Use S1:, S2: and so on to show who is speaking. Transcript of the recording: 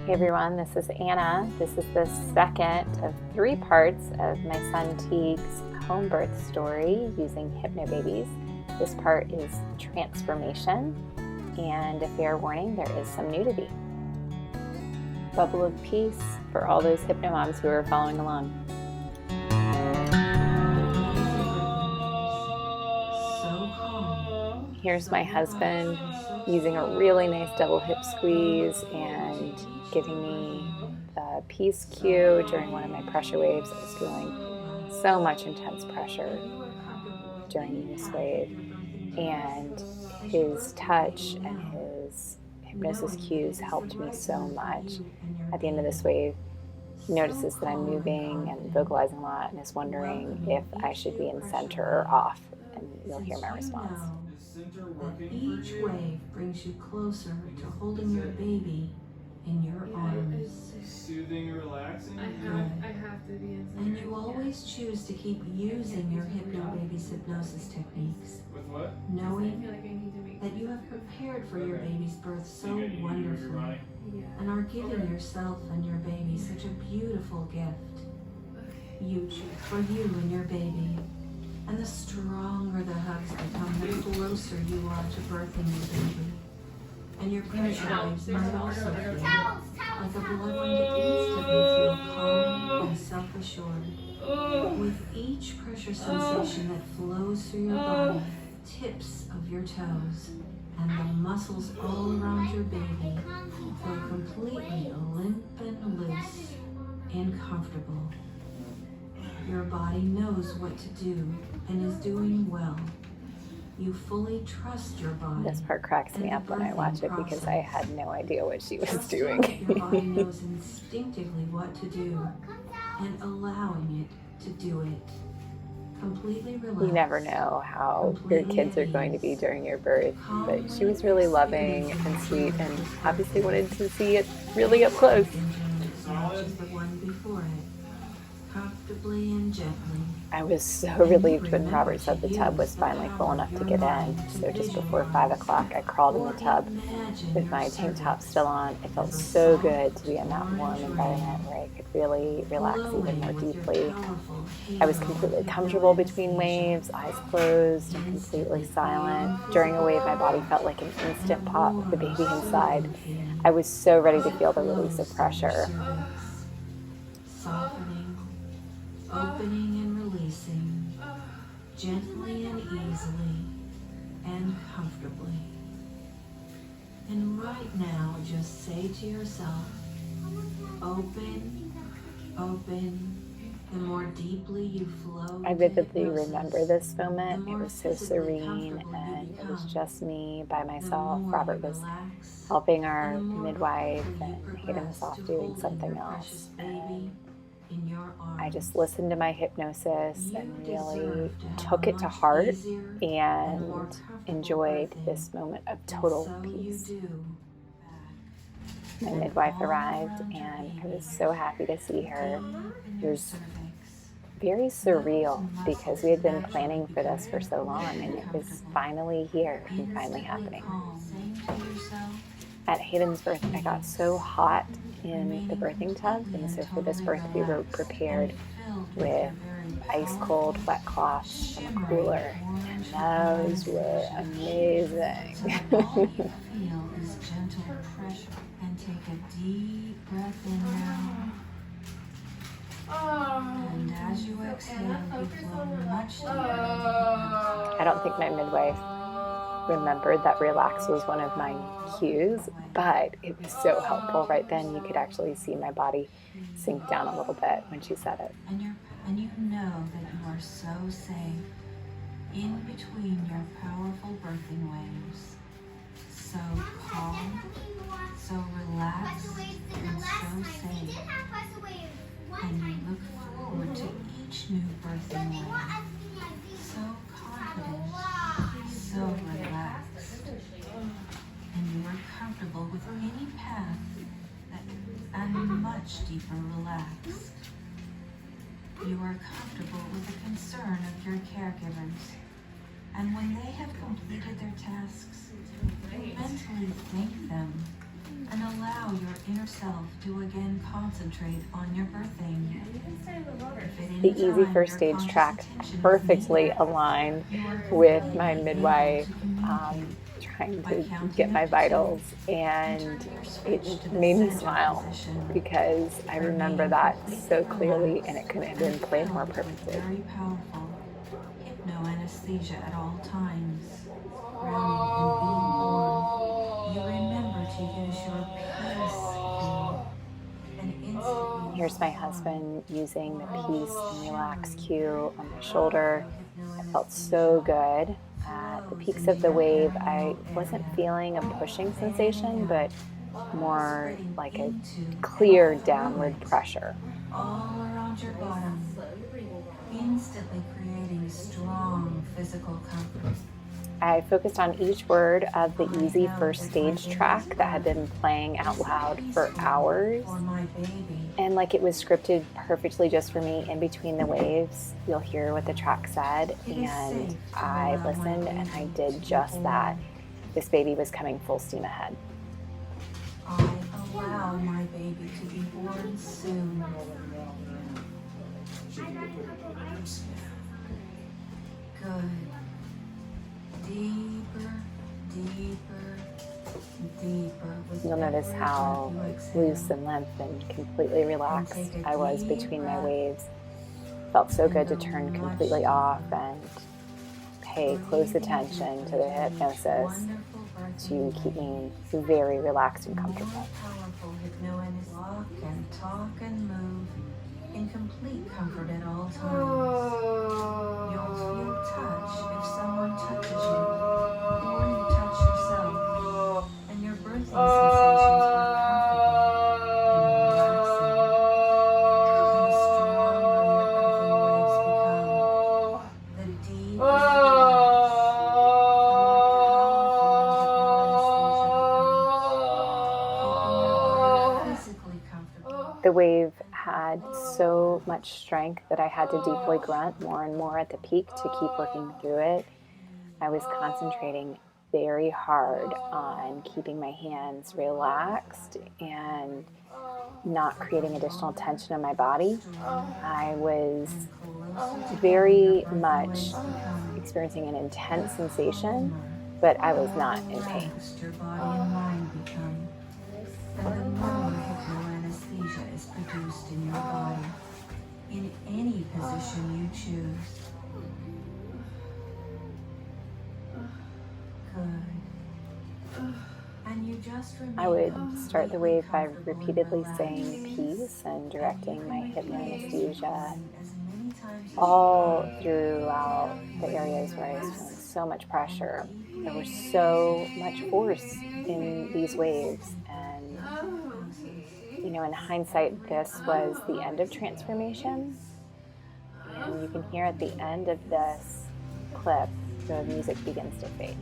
S1: Hey everyone, this is Anna. This is the second of 3 parts of my son Teague's home birth story using Hypnobabies. This part is transformation, and a fair warning, there is some nudity. Bubble of peace for all those hypnomoms who are following along. Here's my husband using a really nice double hip squeeze and giving me the peace cue during one of my pressure waves. I was feeling so much intense pressure during this wave, and his touch and his hypnosis cues helped me so much. At the end of this wave, he notices that I'm moving and vocalizing a lot and is wondering if I should be in center or off, and you'll hear my response.
S2: Each wave brings you closer to holding your baby in your arms.
S3: Soothing and relaxing.
S4: I have to be in center.
S2: And you always choose to keep using your Hypnobabies hypnosis techniques,
S3: With what?
S2: knowing
S4: I need to make
S2: that you have prepared for your baby's birth so wonderfully and are giving yourself and your baby such a beautiful gift. You for you and your baby. And the stronger the hugs become, the closer you are to birthing your baby. And your pressure waves might also feel like a blood ring to instantly feel calm and self-assured. With each pressure sensation that flows through your body, tips of your toes, and the muscles all around your baby feel completely limp and loose and comfortable. Your body knows what to do and is doing well. You fully trust your body.
S1: This part cracks me up when I watch it because I had no idea what she was doing.
S2: Your body knows instinctively what to do and allowing it to do it. Completely relaxed.
S1: You never know how your kids are going to be during your birth, but she was really loving and sweet and obviously wanted to see it really up close.
S2: Matches the one before it, comfortably and gently.
S1: I was so relieved when Robert said the tub was finally full enough to get in. So just before 5 o'clock, I crawled in the tub with my tank top still on. It felt so good to be in that warm environment where I could really relax even more deeply. I was completely comfortable between waves, eyes closed and completely silent. During a wave, my body felt like an instant pop with the baby inside. I was so ready to feel the release of pressure.
S2: Softening, opening and releasing, gently and easily and comfortably. And right now, just say to yourself, open, open. The more deeply you flow.
S1: I vividly remember this moment. It was so serene, and it was just me by myself. Robert was helping our midwife, and Hayden was off doing something else. And I just listened to my hypnosis and really took it to heart and enjoyed this moment of total peace. My midwife arrived, and I was so happy to see her. It was very surreal because we had been planning for this for so long, and it was finally here and finally happening. At Hayden's birth, I got so hot in the birthing tub, and so for this birth we were prepared with ice cold wet cloths from a cooler, and those were amazing.
S2: All you feel is gentle pressure, and take a deep breath in now. And as you exhale, you flow much deeper.
S1: I don't think my midwife remembered that relax was one of my cues, but it was so helpful right then. You could actually see my body sink down a little bit when she said it.
S2: And you know that you are so safe in between your powerful birthing waves. So calm, so relaxed, and so safe. And you look forward to each new birthing wave. So confident, so relaxed. And you are comfortable with any path and much deeper relaxed. You are comfortable with the concern of your caregivers. And when they have completed their tasks, you mentally thank them and allow your inner self to again concentrate on your birthing.
S1: The Easy First Stage track perfectly aligned with my midwife trying to get my vitals, and it made me smile because I remember that so clearly, and it couldn't have been played more perfectly.
S2: Very powerful hypno anesthesia at all times, grounding and being warm. You remember to use your peace cue and instantly.
S1: Here's my husband using the peace and relax cue on my shoulder. It felt so good. At the peaks of the wave, I wasn't feeling a pushing sensation, but more like a clear downward pressure.
S2: All around your bottom, instantly creating strong physical comfort.
S1: I focused on each word of the Easy First Stage track that had been playing out loud for hours. And like it was scripted perfectly just for me in between the waves. You'll hear what the track said, and I listened and I did just that. This baby was coming full steam ahead.
S2: I allow my baby to be born soon. Good. Deeper, deeper, deeper.
S1: You'll notice how loose and limp and completely relaxed I was between my waves. Felt so good to turn completely off and pay close attention to the hypnosis to keep me very relaxed and comfortable.
S2: Powerful hypnosis. Walk and talk and move in complete comfort at all times. You'll feel touch if someone touches you, or you touch yourself, and your birthing sensations are comfortable and relaxing. And the stronger your birthing waves become, the deeper the relax, physically comfortable.
S1: The wave had so much strength that I had to deeply grunt more and more at the peak to keep working through it. I was concentrating very hard on keeping my hands relaxed and not creating additional tension in my body. I was very much experiencing an intense sensation, but I was not in pain.
S2: Your body and mind become, and the more hypnoanesthesia is produced in your body, in any position you choose. Good. And you just
S1: I would start the wave by repeatedly saying peace and directing my hypnoanesthesia all throughout the areas where I was feeling so much pressure. There was so much force in these waves, and you know, in hindsight, this was the end of transformation. And you can hear at the end of this clip, the music begins to fade.